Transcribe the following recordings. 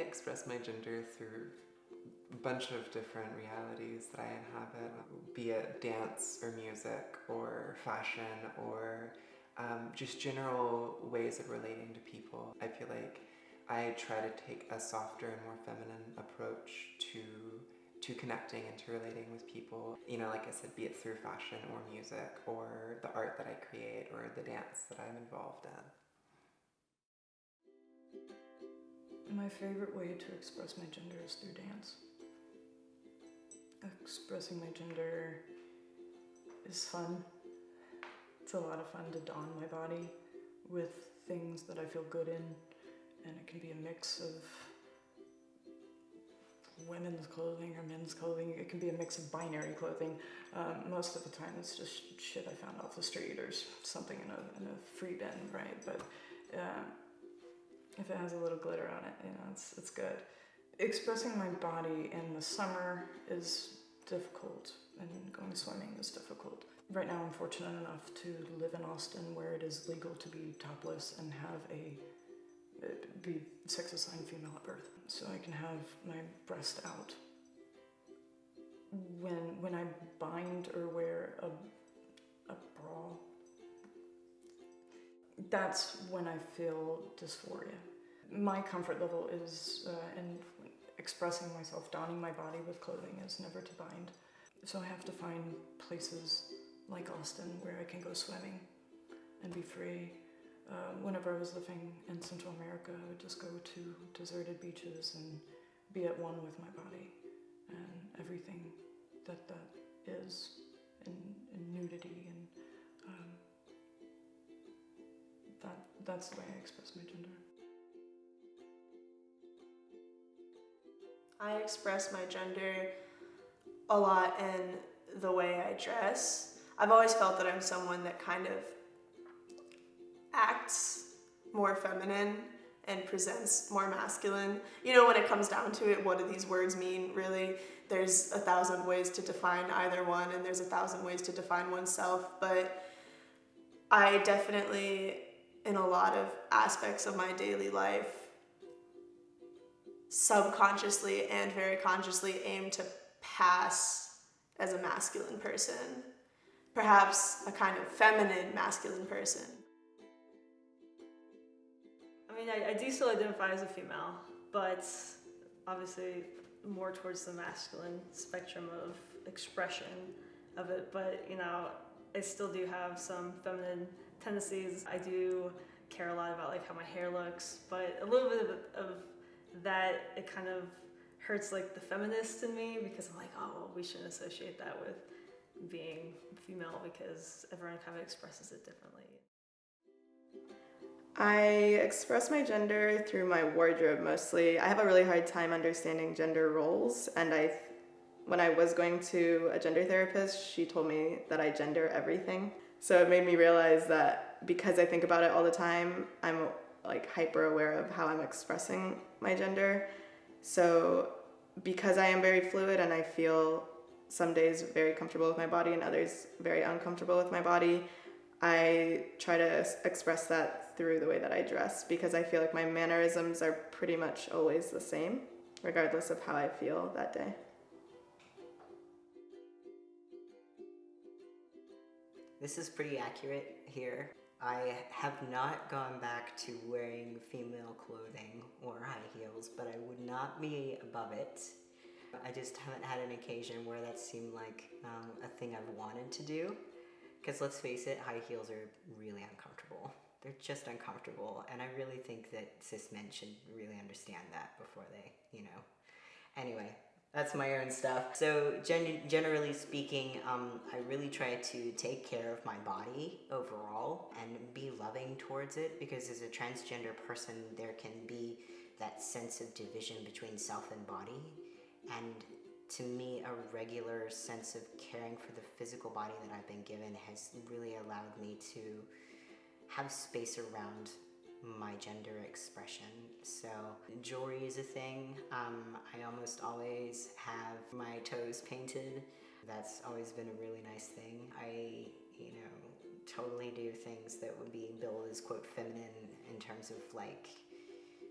express my gender through a bunch of different realities that I inhabit, be it dance or music or fashion or just general ways of relating to people. I feel like I try to take a softer and more feminine approach to connecting and to relating with people. You know, like I said, be it through fashion or music or the art that I create or the dance that I'm involved in. My favorite way to express my gender is through dance. Expressing my gender is fun. It's a lot of fun to don my body with things that I feel good in, and it can be a mix of women's clothing or men's clothing. It can be a mix of binary clothing. Most of the time it's just shit I found off the street or something in a free bin, right? But if it has a little glitter on it, you know, it's good. Expressing my body in the summer is difficult, and going swimming is difficult. Right now I'm fortunate enough to live in Austin where it is legal to be topless and be sex assigned female at birth. So I can have my breast out. When I bind or wear a bra, that's when I feel dysphoria. My comfort level is in expressing myself, donning my body with clothing is never to bind. So I have to find places like Austin where I can go swimming and be free. Whenever I was living in Central America, I would just go to deserted beaches and be at one with my body and everything that is in nudity, and that's the way I express my gender. I express my gender a lot in the way I dress. I've always felt that I'm someone that kind of acts more feminine and presents more masculine. You know, when it comes down to it, what do these words mean, really? There's 1,000 ways to define either one, and there's 1,000 ways to define oneself, but I definitely, in a lot of aspects of my daily life, subconsciously and very consciously aim to pass as a masculine person, perhaps a kind of feminine masculine person. I mean, I do still identify as a female, but obviously more towards the masculine spectrum of expression of it, but you know, I still do have some feminine tendencies. I do care a lot about like how my hair looks, but a little bit of that, it kind of hurts like the feminist in me, because I'm like, oh, well, we shouldn't associate that with being female because everyone kind of expresses it differently. I express my gender through my wardrobe mostly. I have a really hard time understanding gender roles, and when I was going to a gender therapist, she told me that I gender everything. So it made me realize that because I think about it all the time, I'm like hyper aware of how I'm expressing my gender. So because I am very fluid and I feel some days very comfortable with my body and others very uncomfortable with my body, I try to express that through the way that I dress, because I feel like my mannerisms are pretty much always the same, regardless of how I feel that day. This is pretty accurate here. I have not gone back to wearing female clothing or high heels, but I would not be above it. I just haven't had an occasion where that seemed like a thing I've wanted to do. Because let's face it, high heels are really uncomfortable. They're just uncomfortable, and I really think that cis men should really understand that before they, you know. Anyway, that's my own stuff. So generally speaking, I really try to take care of my body overall and be loving towards it, because as a transgender person, there can be that sense of division between self and body. And to me, a regular sense of caring for the physical body that I've been given has really allowed me to have space around my gender expression. So jewelry is a thing. I almost always have my toes painted. That's always been a really nice thing. I, totally do things that would be billed as quote feminine in terms of like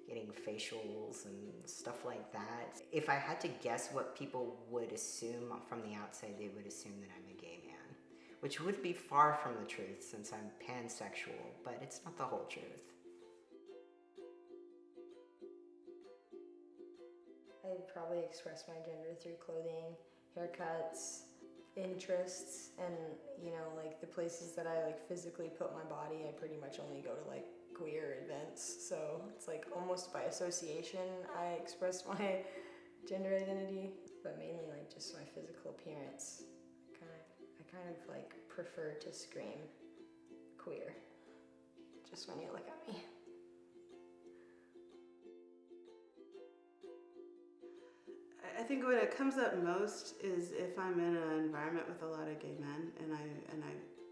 getting facials and stuff like that. If I had to guess what people would assume from the outside, they would assume that I'm a gay man, which would be far from the truth since I'm pansexual, but it's not the whole truth. I probably express my gender through clothing, haircuts, interests, and like the places that I like physically put my body. I pretty much only go to like queer events, so it's like almost by association I express my gender identity, but mainly like just my physical appearance. I kind of like prefer to scream queer just when you look at me. I think when it comes up most is if I'm in an environment with a lot of gay men,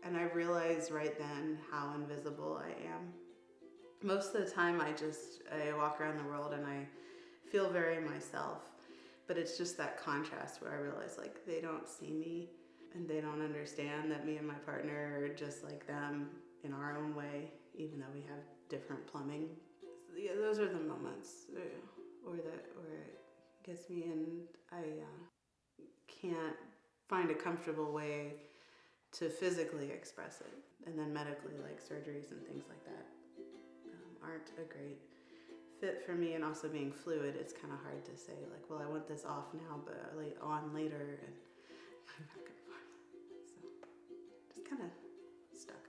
and I realize right then how invisible I am. Most of the time I walk around the world and I feel very myself, but it's just that contrast where I realize like they don't see me and they don't understand that me and my partner are just like them in our own way, even though we have different plumbing. Yeah, those are the moments where it gets me, and I can't find a comfortable way to physically express it. And then medically, like surgeries and things like that aren't a great fit for me. And also being fluid, it's kind of hard to say like, well, I want this off now, but on later, and I'm back and forth. So just kind of stuck.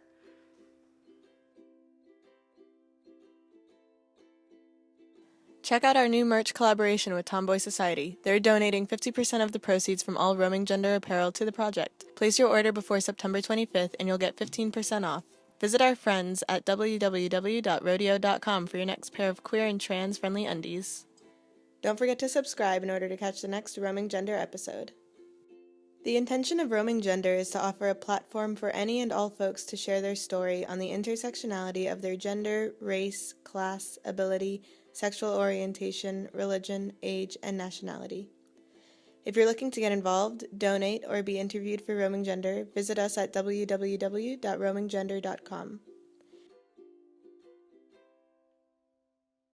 Check out our new merch collaboration with Tomboy Society. They're donating 50% of the proceeds from all roaming gender apparel to the project. Place your order before September 25th and you'll get 15% off. Visit our friends at www.rodeo.com for your next pair of queer and trans-friendly undies. Don't forget to subscribe in order to catch the next Roaming Gender episode. The intention of Roaming Gender is to offer a platform for any and all folks to share their story on the intersectionality of their gender, race, class, ability, sexual orientation, religion, age, and nationality. If you're looking to get involved, donate, or be interviewed for Roaming Gender, visit us at www.roaminggender.com.